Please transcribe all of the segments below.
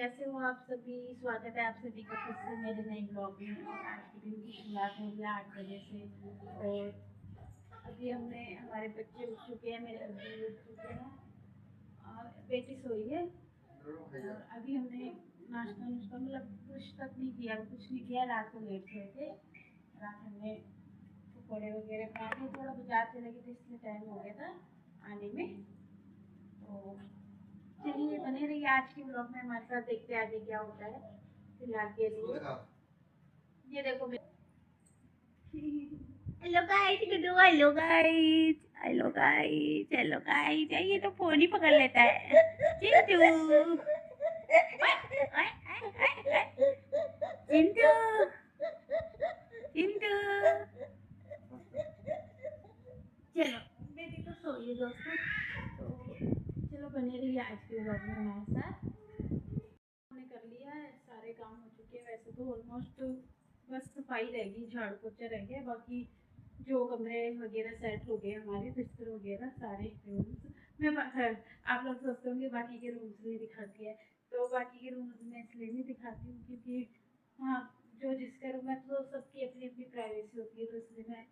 कैसे हो आप सभी। स्वागत है आप सभी का फिर से मेरे नए ब्लॉग में। और आज की दिन की शुरुआत हो गया 8 बजे से। और अभी हमने हमारे बच्चे उठ चुके हैं, मेरे हस्बैंड उठ चुके हैं और बेटी सोई है। और अभी हमने नाश्ता नुश्ता मतलब कुछ तक नहीं किया, कुछ नहीं किया। रात को लेट सोए थे। रात हमने पकौड़े वगैरह बना के थोड़ा बाजार चले गए थे, इसलिए टाइम हो गया था आने में। तो चलिए बने रहिए आज के ब्लॉग में हमारे साथ, देखते आगे क्या होता है। फिलहाल के लिए ये देखो hello guys, Guddu. Hello guys, hello guys, hello guys. ये तो फोन ही पकड़ लेता है। चिंटू, चिंटू, चिंटू। चलो बेटी तो सोइए दोस्तों। तो चलो बने रहिए आज के ब्लॉग में हमारे साथ। हमने कर लिया है, सारे काम हो चुके हैं। वैसे तो ऑलमोस्ट बस सफाई रहेगी, झाड़ू पोछा रह गया। बाकी जो कमरे वगैरह सेट हो गए हमारे, बिस्तर वगैरह सारे रूम्स में। आप लोग सोचते होंगे बाकी के रूम्स नहीं दिखाती है, तो बाकी के रूम्स में इसलिए नहीं दिखाती हूँ क्योंकि हाँ, जो जिसका रूम है तो सबकी अपनी अपनी प्राइवेसी होती है, तो इसलिए मैं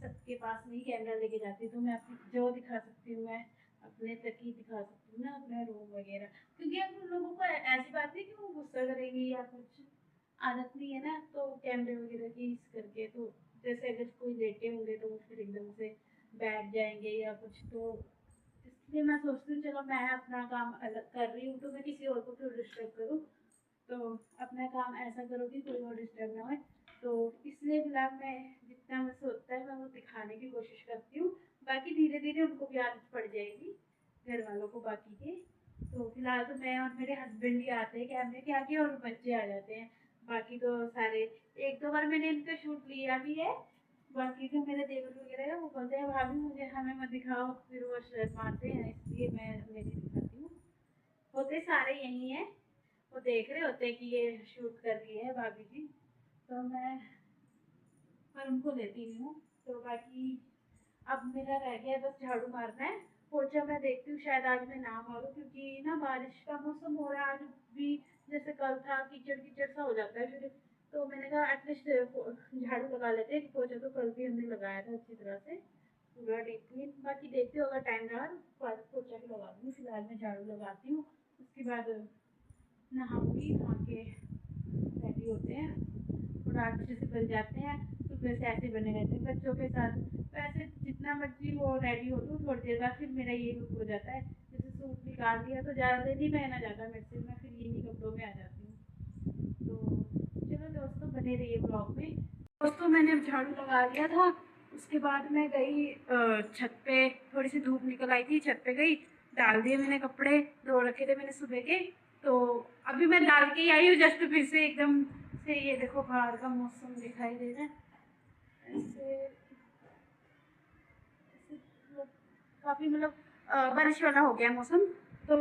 सबके पास नहीं कैमरा लेके जाती। तो मैं अपनी जो दिखा सकती हूँ, मैं अपने तक ही दिखा सकती हूँ ना, अपना रूम वगैरह। क्योंकि अब उन लोगों को ऐसी बात नहीं कि वो गुस्सा करेंगी या कुछ, आदत नहीं है ना, तो कैमरे वगैरह की इस करके। तो जैसे अगर कोई लेटे होंगे तो वो फिर एकदम से बैठ जाएंगे या कुछ, तो इसलिए मैं सोचती हूँ चलो मैं अपना काम अलग कर रही हूँ तो मैं किसी और को क्यों डिस्टर्ब करूँ। तो अपना काम ऐसा करो कि कोई और डिस्टर्ब ना हो। तो इसलिए फिलहाल मैं जितना मुझसे होता है मैं वो दिखाने की कोशिश करती हूँ। बाकी धीरे धीरे उनको भी आदत पड़ जाएगी, घर वालों को बाकी के। तो फिलहाल तो मैं और मेरे हस्बैंड ही आते हैं कैमरे के आगे, और बच्चे आ जाते हैं। बाकी तो सारे एक दो बार मैंने इनका शूट लिया भी है। बाकी जो मेरे देवर वगैरह है वो बोलते हैं भाभी मुझे हमें मत दिखाओ, फिर वो शर्माते हैं, इसलिए मैं नहीं दिखाती हूँ। होते सारे यही है, वो देख रहे होते हैं कि ये शूट कर रही है भाभी जी, तो मैं पर उनको लेती नहीं हूँ। तो बाकी अब मेरा रह गया है बस झाड़ू मारना है। पोछा मैं देखती हूँ शायद आज मैं ना मारूँ, क्योंकि ना बारिश का मौसम हो रहा है आज भी। जैसे कल था कीचड़ कीचड़ सा हो जाता है फिर। तो मैंने कहा एटलीस्ट झाड़ू लगा लेते हैं। पोछा तो कल भी हमने लगाया था अच्छी तरह से, पूरा डीप क्लीन। बाकी देखते हो अगर टाइम रहा तो पोछा भी लगा दूँगी। फिलहाल मैं झाड़ू लगाती हूँ, उसके बाद नहाऊंगी। नहा के रेडी होते हैं, थोड़ा अच्छे से बन जाते हैं। सुबह से ऐसे बने रहते हैं बच्चों के साथ। वैसे जितना मर्जी वो रेडी हो लूँ, थोड़ी देर बाद फिर मेरा ये लुक हो जाता है। जैसे सूट निकाल दिया तो ज़्यादा देर नहीं पहना जाता मेरे से, मैं फिर यही कपड़ों में आ जाती हूँ। तो चलो दोस्तों बने रहिए ब्लॉग में। दोस्तों मैंने अब झाड़ू लगा लिया था, उसके बाद मैं गई छत पे। थोड़ी सी धूप निकल आई थी, छत पे गई, डाल दिए मैंने कपड़े, धो रखे थे मैंने सुबह के। तो अभी मैं डाल के ही आई हूँ जस्ट, फिर से एकदम से ये देखो बाहर का मौसम दिखाई दे रहा है ऐसे। काफ़ी मतलब बारिश वाला हो गया मौसम। तो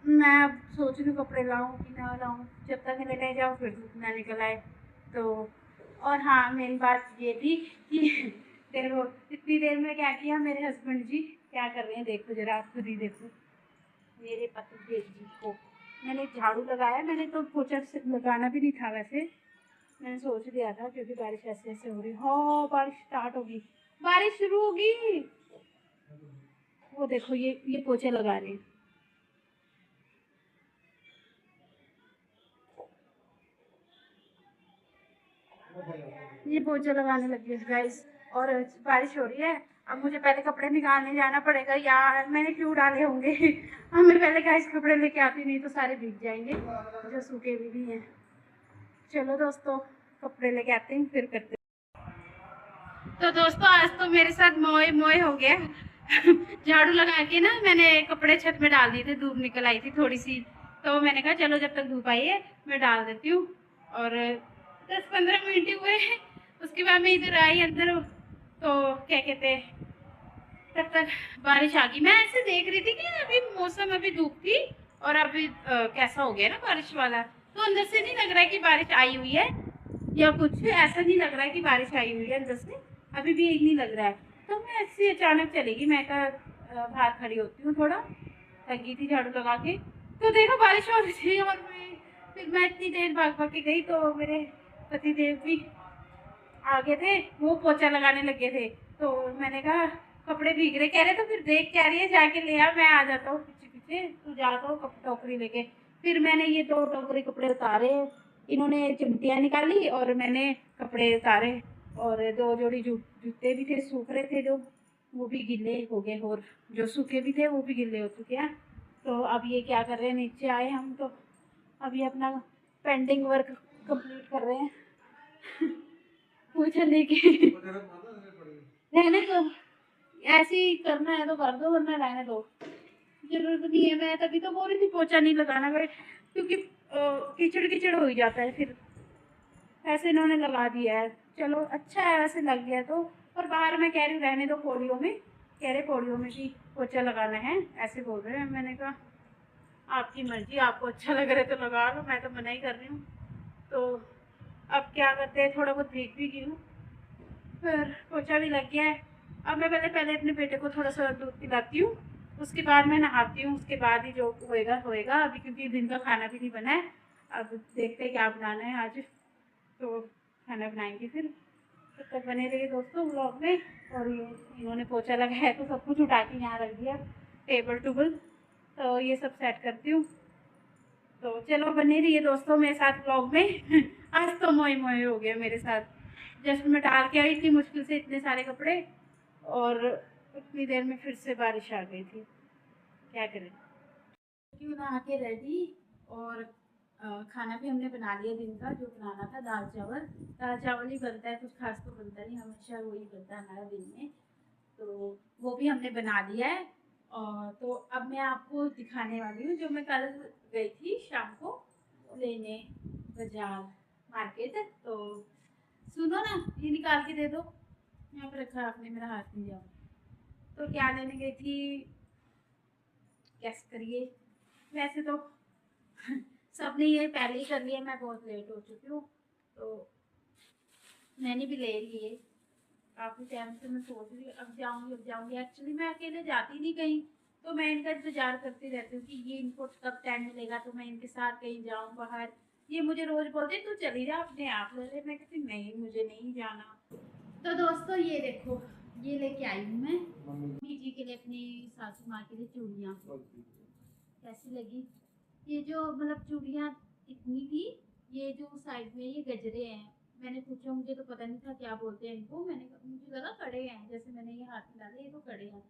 मैं अब सोच रही हूँ कपड़े लाऊं कि ना लाऊं, जब तक लेने जाऊँ फिर धूप ना निकल आए। तो और हाँ, मेन बात ये थी कि देखो इतनी देर में क्या किया मेरे हस्बैंड जी, क्या कर रहे हैं देखो जरा, आप खुद ही देखो। मेरे पति देव जी को मैंने झाड़ू लगाया, मैंने तो पोछा लगाना भी नहीं था वैसे, मैंने सोच लिया था क्योंकि बारिश ऐसे ऐसे हो रही। हाँ बारिश स्टार्ट होगी, बारिश शुरू होगी। वो देखो ये पोछे लगा रहे हैं। ये पोछा लगाने लग गए गाइस, और बारिश हो रही है। अब मुझे पहले कपड़े निकालने जाना पड़ेगा यार, मैंने क्यों डाले होंगे हमें पहले गाइस कपड़े लेके आती, नहीं तो सारे भीग जाएंगे जो सूखे भी नहीं है। चलो दोस्तों कपड़े लेके आते हैं फिर करते हैं। तो दोस्तों आज तो मेरे साथ मोए मोए हो गया झाड़ू लगा के ना मैंने कपड़े छत में डाल दिए थे, धूप निकल आई थी थोड़ी सी। तो मैंने कहा चलो जब तक धूप आई है मैं डाल देती हूँ। और 10-15 मिनट ही हुए हैं, उसके बाद मैं इधर आई अंदर। तो क्या कहते हैं, तब तक बारिश आ गई। मैं ऐसे देख रही थी कि अभी मौसम अभी धूप थी और अभी कैसा हो गया ना बारिश वाला, तो अंदर से नहीं लग रहा है कि बारिश आई हुई है या कुछ, ऐसा नहीं लग रहा है कि बारिश आई हुई है अंदर से, अभी भी यही नहीं लग रहा है। तो मैं ऐसे अचानक चलेगी, मैं बाहर खड़ी होती हूँ, थोड़ा थक गई थी झाड़ू लगा के। तो देखो बारिश हो रही थी और फिर मैं इतनी देर भाग भाग के गई तो मेरे पति देव भी आ गए थे, वो पोछा लगाने लगे थे। तो मैंने कहा कपड़े भीग रहे, कह रहे तो फिर देख क्या रही है, जाके ले आ, मैं आ जाता हूँ पीछे पीछे, तू जाता हूँ टोकरी लेके। फिर मैंने ये 2 टोकरी कपड़े उतारे, इन्होंने चिमटियाँ निकाली और मैंने कपड़े उतारे, और 2 जोड़ी जूते भी थे, सूख रहे थे जो, वो भी गिले हो गए, और जो सूखे भी थे वो भी गिले हो चुके हैं। तो अब ये क्या कर रहे हैं, नीचे आए हम तो अभी अपना पेंडिंग वर्क कंप्लीट कर रहे हैं। पूछा लेके रहने दो, ऐसे ही करना है तो कर दो, वरना रहने दो, जरूरत नहीं है। मैं तभी तो बोल रही थी पोछा नहीं लगाना, क्योंकि कीचड़ कीचड़ हो ही जाता है फिर। ऐसे इन्होंने लगा दिया है, चलो अच्छा है वैसे लग गया तो। और बाहर मैं कह रही हूँ रहने दो, पौड़ियों में कह रहे पौड़ियों में भी पोछा लगाना है, ऐसे बोल रहे हैं। मैंने कहा आपकी मर्जी, आपको अच्छा लग रहा है तो लगा लो, मैं तो मना ही कर रही हूँ। तो अब क्या करते हैं, थोड़ा बहुत भीग भी गई हूँ, फिर पोछा भी लग गया है। अब मैं पहले पहले अपने बेटे को थोड़ा सा दूध पिलाती हूँ, उसके बाद मैं नहाती हूँ, उसके बाद ही जो होएगा होएगा। अभी क्योंकि दिन का खाना भी नहीं बना है, अब देखते हैं क्या बनाना है आज, तो खाना बनाएंगे फिर। तब तक बने रहिए दोस्तों व्लॉग में। और ये इन्होंने पोछा लगाया तो सब कुछ उठा के यहाँ रख दिया, टेबल टूबल, तो ये सब सेट करती हूँ। तो चलो बने रहिए दोस्तों मेरे साथ व्लॉग में। आज तो मोए मोए हो गया मेरे साथ, जस्ट मैं डाल के आई थी मुश्किल से इतने सारे कपड़े, और उतनी देर में फिर से बारिश आ गई थी, क्या करें। क्यों नहा के रेडी, और खाना भी हमने बना लिया दिन का जो बनाना था, दाल चावल। दाल चावल ही बनता है, कुछ खास तो बनता नहीं, हमेशा वही बनता है हमारा दिन में। तो वो भी हमने बना लिया है। और तो अब मैं आपको दिखाने वाली हूँ जो मैं कल गई थी शाम को लेने बाजार मार्केट। तो सुनो ना, ये निकाल के दे दो, यहाँ पर रखा आपने, मेरा हाथ नहीं जाओ। तो क्या लेने गई थी, कैसे करिए, वैसे तो सबने ये पहले ही कर लिया, मैं बहुत लेट हो चुकी हूँ, तो मैंने भी ले लिए काफ़ी टाइम से। मैं सोच रही हूँ अब जाऊँगी। एक्चुअली मैं अकेले जाती नहीं कहीं, तो मैं इनका इंतजार करती रहती हूँ कि ये इनको कब टाइम मिलेगा तो मैं इनके साथ कहीं जाऊँ बाहर। ये मुझे रोज बोलते तू चली जा, अपने आप ले ले, मैं कहती नहीं मुझे नहीं जाना। तो दोस्तों ये देखो, ये लेके आई हूँ मैं मम्मी जी के लिए, अपनी सासू माँ के लिए चूड़ियाँ। कैसी लगी, ये जो मतलब चूड़ियाँ इतनी थी, ये जो साइड में ये गजरे हैं, मैंने पूछा, मुझे तो पता नहीं था क्या बोलते हैं इनको, मुझे लगा कड़े हैं, जैसे मैंने ये हाथ में डाले ये तो कड़े हैं।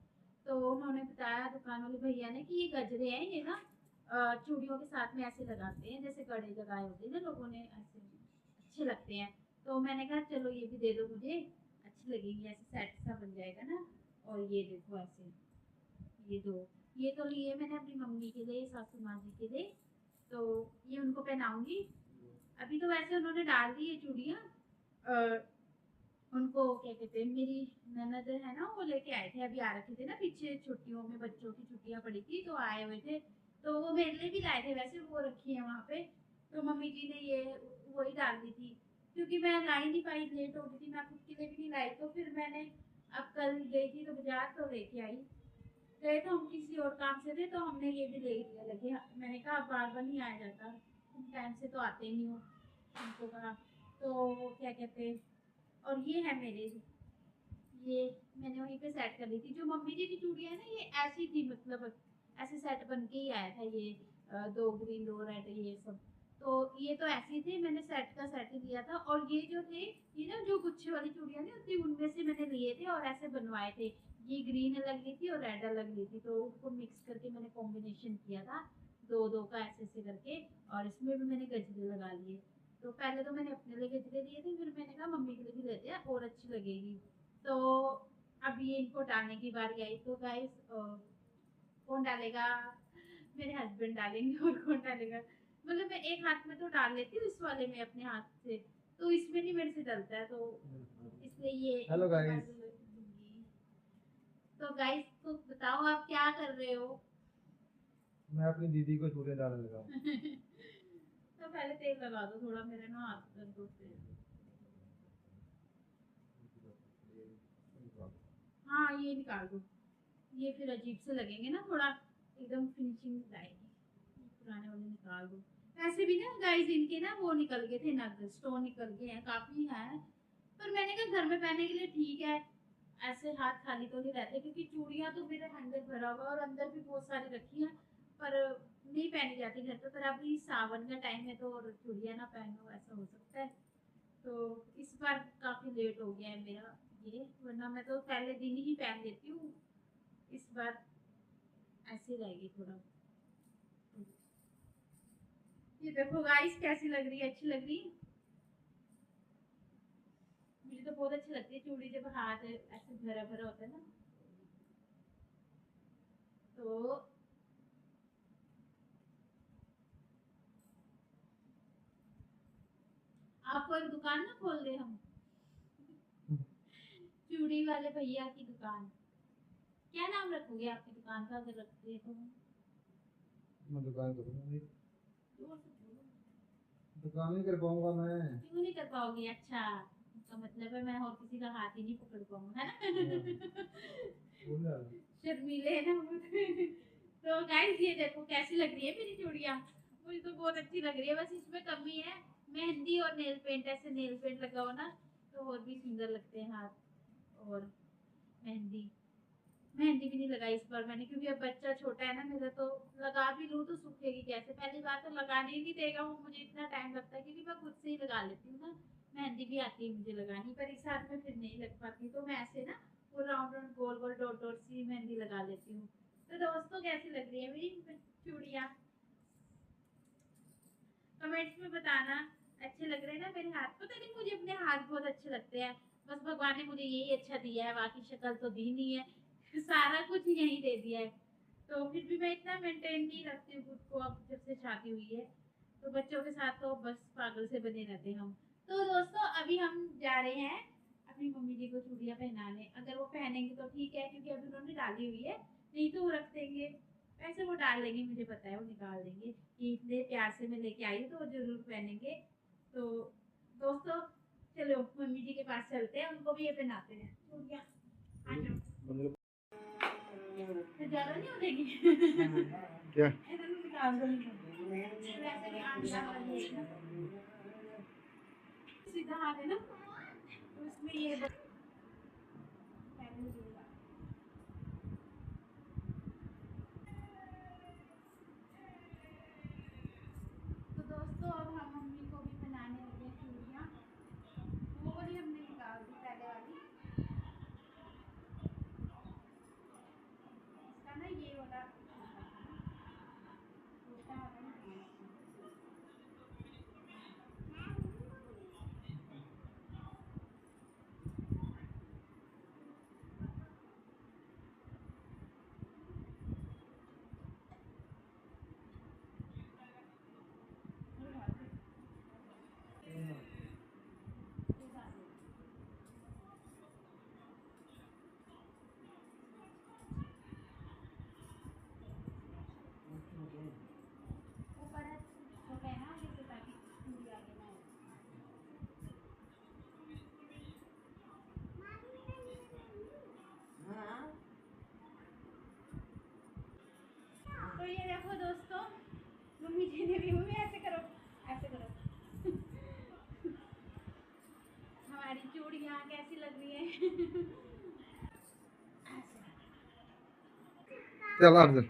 तो उन्होंने बताया दुकान वाले भैया ने कि ये गजरे हैं, ये ना चूड़ियों के साथ में ऐसे लगाते हैं, जैसे कड़े लगाए होते हैं ना लोगों ने, ऐसे अच्छे लगते हैं। तो मैंने कहा चलो ये भी दे दो मुझे, अच्छी लगेगी, ऐसे सेट सा बन जाएगा ना। और ये देखो ऐसे, ये दो, ये तो लिए मैंने अपनी मम्मी के लिए, सासू माँ जी के लिए, तो ये उनको पहनाऊंगी। अभी तो वैसे उन्होंने डाल दी है चूड़ियाँ, उनको क्या कहते हैं, मेरी ननद है ना, वो लेके आए थे, अभी आ रखे थे ना पीछे छुट्टियों में, बच्चों की छुट्टियां पड़ी थी तो आए हुए थे, तो वो मेरे लिए भी लाए थे, वैसे वो रखी है वहाँ पे। तो मम्मी जी ने ये वही डाल दी थी, क्योंकि मैं ला ही नहीं पाई, लेट हो गई थी, मैं खुद के लिए भी नहीं लाई, तो फिर मैंने अब कल गई थी तो बाजार तो लेके आई। गए तो हम किसी और काम से थे, तो हमने ये भी ले लिया लगे, मैंने कहा अब बार बार नहीं आया जाता, तुम टाइम से तो आते नहीं हो, उनको कहा। तो क्या कहते, और ये है मेरे, ये मैंने वहीं पे सेट कर ली थी। जो मम्मी जी की चूड़ियाँ है ना, ये ऐसी थी, मतलब ऐसे सेट बन के ही आया था ये, 2 ग्रीन 2 रेड ये सब। तो ये तो ऐसी थी, मैंने सेट का सेट ही लिया था। और ये जो थे, ये ना जो गुच्छे वाली चूड़ियाँ नहीं होती, उनमें से मैंने लिए थे और ऐसे बनवाए थे। ये ग्रीन अलग ली थी और रेड अलग ली थी, तो उसको मिक्स करके मैंने कॉम्बिनेशन किया था, दो दो का ऐसे ऐसे करके। और इसमें भी मैंने गजरे लगा लिए। तो पहले तो मैंने अपने लिए गजरे लिए थे, फिर मैंने कहा मम्मी के लिए भी लेते हैं और अच्छी लगेगी। तो अब ये इनको डालने की बारी आई, तो गाइस कौन डालेगा, मेरे हस्बैंड डालेंगे, और कौन डालेगा, मतलब मैं एक हाथ में तो डाल लेती हूँ इस वाले में अपने हाथ से, तो इसमें नहीं मेरे से डलता है, तो इसलिए ये हेलो गाइस। तो गाइस तो बताओ आप क्या कर रहे हो। मैं अपनी दीदी को चूड़ियां डालने लगा। तो पहले तेल लगा दो थोड़ा, मेरे ना हाथ दर्द होते हैं। हाँ ये निकाल दो, ये फिर अजीब से लगेंगे ना थोड़ा, एकदम फिनिशिंग आएगी। पुराने वाले निकाल दो। वैसे भी ना गाइस इनके ना वो निकल गए थे, नग स्टोन निकल गए हैं, काफी है, पर मैंने कहा घर में पहनने के लिए ठीक है, ऐसे हाथ खाली तो नहीं रहते, क्योंकि चूड़ियां तो मेरे अंदर भरा हुआ और अंदर भी बहुत सारी रखी है, पर नहीं पहनी जाती घर पे। पर अभी सावन का टाइम है तो चूड़ियां ना पहनो, ऐसा हो सकता है। तो इस बार काफी लेट हो गया है मेरा ये, वरना मैं तो पहले दिन ही पहन लेती हूँ, इस बार ऐसे रहेगी थोड़ा। ये देखो गाइस कैसी लग रही है, अच्छी लग रही है, मुझे तो बहुत अच्छी लगती है चूड़ी जब हाथ ऐसे भरा भरा होता है ना। तो आपको एक दुकान ना खोल दे हम, चूड़ी वाले भैया की दुकान। क्या नाम रखोगे आपकी दुकान का अगर रखते हैं तो? मैं दुकान करूँगा नहीं, जोर से बोलो। दुकान नहीं कर पाऊंगा मैं। क्यों नहीं कर पाओगे? अच्छा, तो मतलब है मैं और किसी का हाथ ही नहीं पकड़ पाऊंगा, है ना? बोल रहा है। शर्मीले है ना बहुत। तो गाइस ये देखो कैसी लग रही है मेरी चूड़ियां, मुझे तो बहुत अच्छी लग रही है, बस इसमें कमी है मेहंदी और नेल पेंट। ऐसे नेल पेंट लगाओ ना तो और भी सुंदर लगते हैं हाथ। और मेहंदी, मेहंदी भी नहीं लगाई इस बार मैंने, क्योंकि अब बच्चा छोटा है ना मेरा, तो लगा भी लूँ तो सूखेगी कैसे? पहली बात तो लगाने ही नहीं देगा वो, मुझे इतना टाइम लगता है, क्योंकि मैं खुद से ही लगा लेती हूँ ना, मेहंदी भी आती है मुझे लगानी, पर इस हाथ में फिर नहीं लग पाती, तो मैं ऐसे ना वो राउंड राउंड गोल गोल डॉट डॉट सी मेहंदी लगा लेती हूँ। तो दोस्तों कैसी लग रही है मेरी चूड़ियाँ? कमेंट्स में बताना। अच्छे लग रहे हैं ना मेरे हाथ? पता नहीं मुझे अपने हाथ बहुत अच्छे लगते हैं, बस भगवान ने मुझे यही अच्छा दिया है, बाकी शक्ल तो दी नहीं है, सारा कुछ यही दे दिया है। तो फिर भी मैं इतना मेंटेन नहीं रखती हूँ खुद को, अब जब से शादी हुई है, तो बच्चों के साथ तो बस पागल से बने रहते हैं हम। तो दोस्तों अभी हम जा रहे हैं अपनी मम्मी जी को चूड़ियाँ पहनाने, अगर वो पहनेंगे तो ठीक है, क्योंकि अभी उन्होंने डाली हुई है, नहीं तो वो रख देंगे। वैसे वो डाल लेंगे, मुझे पता है वो निकाल देंगे, कि इतने प्यार से मैं लेके आई हूँ तो वो जरूर पहनेंगे। तो दोस्तों चलो मम्मी जी के पास चलते हैं, उनको भी ये पहनाते हैं चूड़ियाँ। आ जाओ। तो ज्यादा नहीं हो जाएगी? क्या? इधर निकाल दो वैसे भी आंटा वाली है ना, सीधा हाथ है ना, तो इसमें ये पहन लीजिएगा। तो दोस्तों अब हम मम्मी को भी पहनाने लगे हैं चूड़ियाँ, वो वाली हमने निकाल दी पहले वाली, इसका ना ये वाला छोटा वाला निकाल दिया। ऊपर है तो पहना आगे से, ताकि चूड़ी आगे ना आए। तो ये देखो दोस्तों, मम्मी जी ने भी, मम्मी ऐसे करो, ऐसे करो। हमारी चूड़ियाँ कैसी लग रही है? चल आ जा।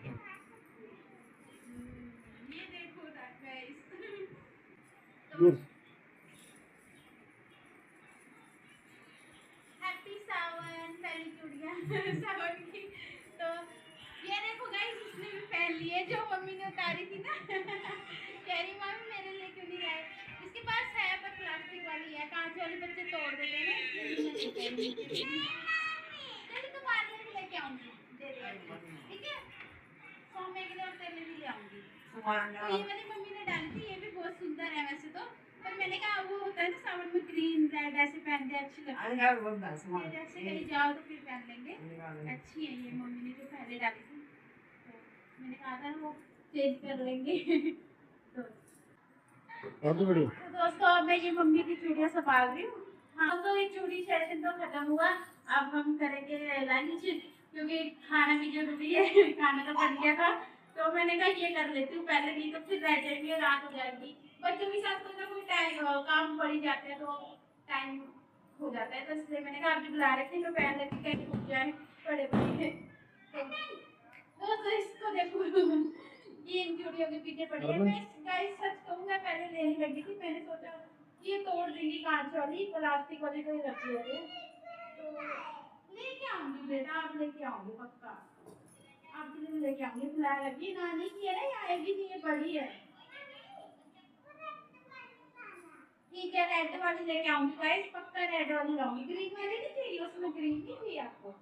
ये देखो गाइस। दूर। हैप्पी सावन, पहली चूड़ियाँ सावन की। तो ये देखो गाइस, इसने भी पहन ली है जो मम्मी ने उतारी थी ना। कह रही मम्मी मेरे लिए क्यों नहीं लाए? इसके पास है पर प्लास्टिक वाली है, कांच वाली बच्चे तोड़ देते हैं ना, इसलिए मैं नहीं पहनी। चलो तुम्हारे लिए भी लेके आऊंगी, दे दे, ठीक है? सौम्य के लिए और तेरे लिए भी ले आऊंगी। तो ये वाली मम्मी ने डाली थी, ये भी बहुत सुंदर है वैसे तो, पर मैंने कहा वो होता है ना सावन में ग्रीन रेड ऐसे पहनते अच्छी लगती है, ये जैसे कहीं जाओ तो फिर पहन लेंगे। अच्छी है ये मम्मी ने जो पहले डाली थी, तो मैंने कहा था ना वो चेंज कर लेंगे। तो और तो बढ़िया। तो दोस्तों अब मैं ये मम्मी की चूड़ियाँ संभाल रही हूँ। हाँ तो ये चूड़ी सेशन तो खत्म हुआ, अब हम करेंगे लंच, क्योंकि खाना भी जरूरी है। खाना तो बन गया था, तो मैंने कहा ये कर लेती हूँ पहले, नहीं तो फिर रह जाएंगे, रात हो जाएगी। बच्चों के साथ कोई ना कोई टाइम काम पड़ ही जाते हैं तो टाइम हो जाता है, तो इसलिए मैंने कहा अभी बुला रहे थे तो पहन लेती कहीं रुक जाए बड़े बड़े। तो दोस्तों इसको देखो ये इन चूड़ियों के पीछे पड़ी है। मैं गाइस सच कहूँ मैं पहले लेने लगी थी, मैंने सोचा ये तोड़ देंगी कांच वाली, प्लास्टिक वाली तो ही रखी है, तो लेके आऊंगी बेटा, आप लेके आऊंगी पक्का, आपके लिए लेके आऊंगी। बुलाया लगी नानी की है ना, ये आएगी नहीं, ये बड़ी है। ठीक है रेड वाली लेके आऊंगी गाइस, पक्का रेड वाली लाऊंगी, ग्रीन वाली नहीं चाहिए, उसमें ग्रीन नहीं चाहिए आपको,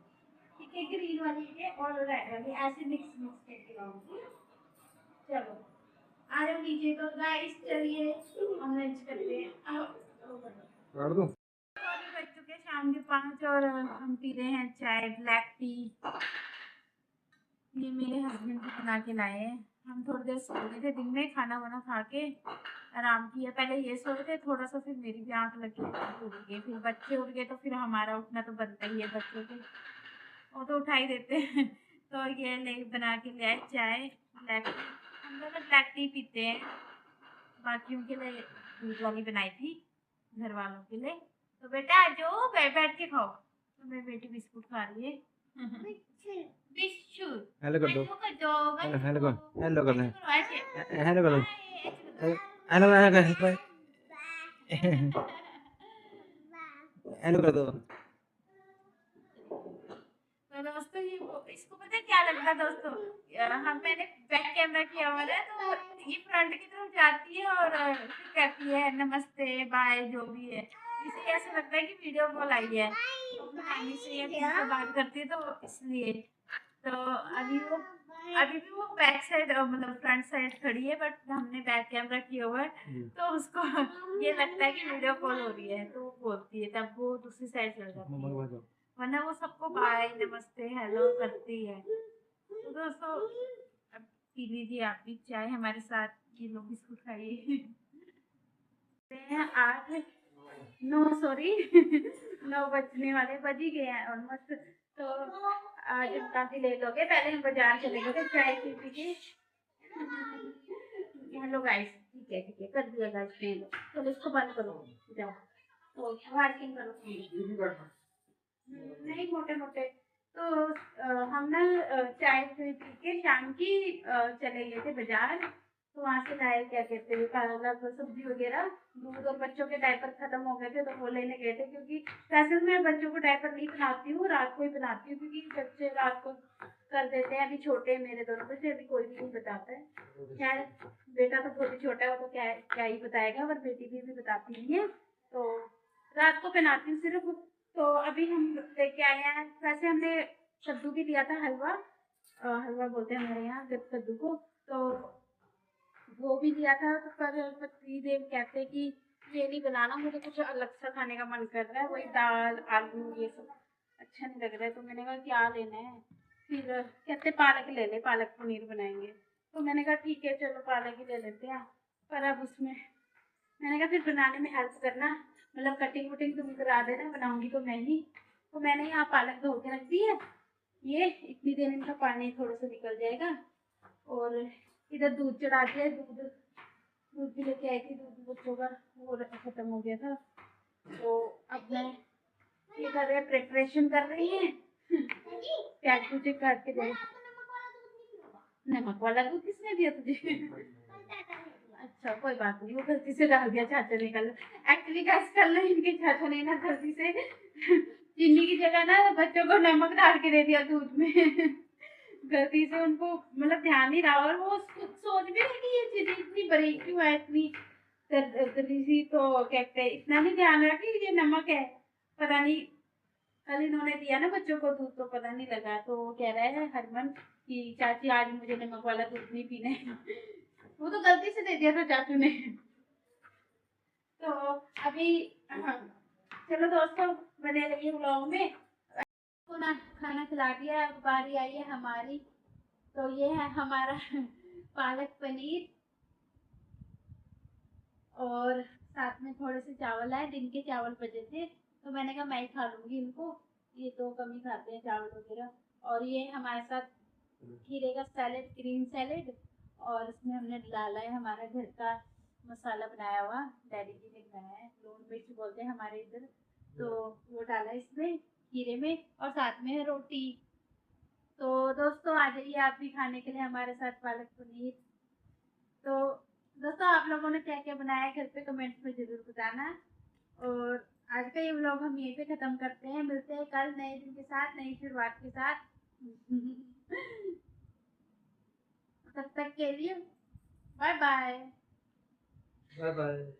ठीक है ग्रीन वाली है और रेड वाली ऐसे मिक्स मिक्स करके लाऊंगी। चलो आ जाओ नीचे। तो गाइस चलिए हम लंच करते हैं। काट दूं? अभी बज चुके शाम के 5 और हम पी रहे हैं चाय, ब्लैक टी। ये मेरे हस्बैंड भी बना के लाए हैं। हम थोड़ी देर सो गए थे दिन में, खाना वाना खा के आराम किया, पहले ये सोए थे थोड़ा सा, फिर मेरी भी आँख लगी उठ गई, फिर बच्चे उठ गए तो फिर हमारा उठना तो बनता ही है, बच्चों के वो तो उठा ही देते हैं। तो ये ले बना के ले आए चाय ब्लैक टी, हम लोग ब्लैक टी पीते हैं, बाकियों के लिए दूध वाली बनाई थी घर वालों के लिए। तो बेटा जो बैठ के खाओ, तो मेरी बेटी बिस्कुट खा रही है। बिस्कुट हेलो कर दो, हेलो कर दो, हेलो हेलो कर, हेलो कर दे, ऐसे हेलो कर दो, ऐसे हेलो हेलो कर, हेलो कर दो। तो दोस्तों ये इसको पता है क्या लगता है दोस्तों, हम मैंने बैक कैमरा किया हुआ है तो ये फ्रंट की तरफ जाती है और फिर कहती है नमस्ते बाय जो भी है, इसे ऐसा लगता है कि वीडियो कॉल आई है, नानी से या किसी से बात करती है, तो इसलिए। तो अभी भी वो बैक साइड मतलब फ्रंट साइड खड़ी है, बट हमने बैक कैमरा किया हुआ है तो उसको ये लगता है कि वीडियो कॉल हो रही है, तो वो बोलती है, तब वो दूसरी साइड चल जाती है, वरना वो सबको बाय नमस्ते हेलो करती है। तो दोस्तों अब पी लीजिए आप भी चाय हमारे साथ, ये लोग बिस्कुट खाइए। 8 9 सॉरी 9 बजने वाले, बज ही गए हैं ऑलमोस्ट। तो आज काफी लेट हो गए, पहले हम बाजार चले गए थे चाय पी के। हेलो गाइस, ठीक है कर दिया गाइस ने, चलो इसको बंद करो, जाओ तो वाशिंग करो, नहीं मोटे मोटे। तो हम ना चाय पी के शाम की चले गए थे बाजार, तो वहाँ से लाए क्या कहते हैं पालक सब्जी वगैरह, दूध, और बच्चों के डायपर खत्म हो गए थे तो वो लेने गए थे, क्योंकि वैसे मैं बच्चों को डायपर नहीं बनाती हूँ, रात को ही बनाती हूँ, क्योंकि बच्चे रात को कर देते हैं, अभी छोटे हैं मेरे दोनों बच्चे, अभी कोई भी नहीं बताता है, खैर बेटा तो बहुत ही छोटा है वो तो क्या क्या ही बताएगा, पर बेटी भी अभी बताती नहीं है, तो रात को पहनाती हूँ सिर्फ। तो अभी हम लेके आए हैं, वैसे हमने कद्दू भी लिया था, हलवा हलवा बोलते हैं हमारे यहाँ कद्दू को, तो वो भी लिया था, तो पर पति देव कहते कि ये नहीं बनाना, मुझे कुछ अलग सा खाने का मन कर रहा है, वही दाल आलू ये सब अच्छा नहीं लग रहा है, तो मैंने कहा क्या लेना है, फिर कहते पालक ले ले, पालक पनीर बनाएंगे, तो मैंने कहा ठीक है चलो पालक ही ले लेते हैं, पर अब उसमें मैंने कहा फिर बनाने में हेल्प करना, मतलब कटिंग वटिंग तुम करा देना, बनाऊंगी तो मैं ही। तो मैंने यहाँ पालक धो के रख दी है, ये इतनी देर इनका पानी थोड़ा सा निकल जाएगा, और इधर दूध चढ़ा दिया, दूध भी लेके आई थी, दूध बच्चों का वो खत्म हो गया था, तो अब मैं ये कर रहे प्रिपरेशन कर रही है, प्याज पूजे काट के दे। नमक वाला दूध किसने दिया तुझे? अच्छा कोई बात नहीं, वो गलती से डाल दिया चाचा ने कल, एक्चुअली गैस कल इनके चाचा ने ना गलती से चीनी की जगह ना बच्चों को नमक डाल के दे दिया दूध में। गलती से उनको मतलब ध्यान नहीं रहा, और वो सोच भी रही कि ये चीज इतनी बारीक क्यों है, इतनी सी, तो कहते हैं इतना नहीं ध्यान रहा कि ये नमक है, पता नहीं कल इन्होंने दिया ना बच्चों को दूध तो पता नहीं लगा, तो वो कह रहा है हरमन कि चाची आज मुझे नमक वाला दूध नहीं पीना है। वो तो गलती से दे दिया था चाचू ने। तो अभी चलो दोस्तों बने रहिए व्लॉग में, तो ना खाना खिला दिया, अब बारी आई है हमारी, तो ये है हमारा पालक पनीर, और साथ में थोड़े से चावल है, दिन के चावल बचे थे, तो मैंने कहा मैं ही खा लूंगी इनको, ये तो कम ही खाते हैं चावल वगैरह, और ये हमारे साथ खीरे का सैलेड, ग्रीन सैलेड, और इसमें हमने डाला है हमारा घर का मसाला बनाया हुआ, डैडी जी ने बनाया है, लून मिर्च बोलते हैं हमारे इधर, तो वो डाला इसमें खीरे में, और साथ में है रोटी। तो दोस्तों आ जाइए आप भी खाने के लिए हमारे साथ पालक पनीर। तो दोस्तों आप लोगों ने क्या क्या बनाया घर पे कमेंट्स में जरूर बताना। और आज का ये व्लॉग हम यहीं पे खत्म करते हैं, मिलते हैं कल नए दिन के साथ, नई शुरुआत के साथ। तब तक के लिए बाय बाय। Bye bye.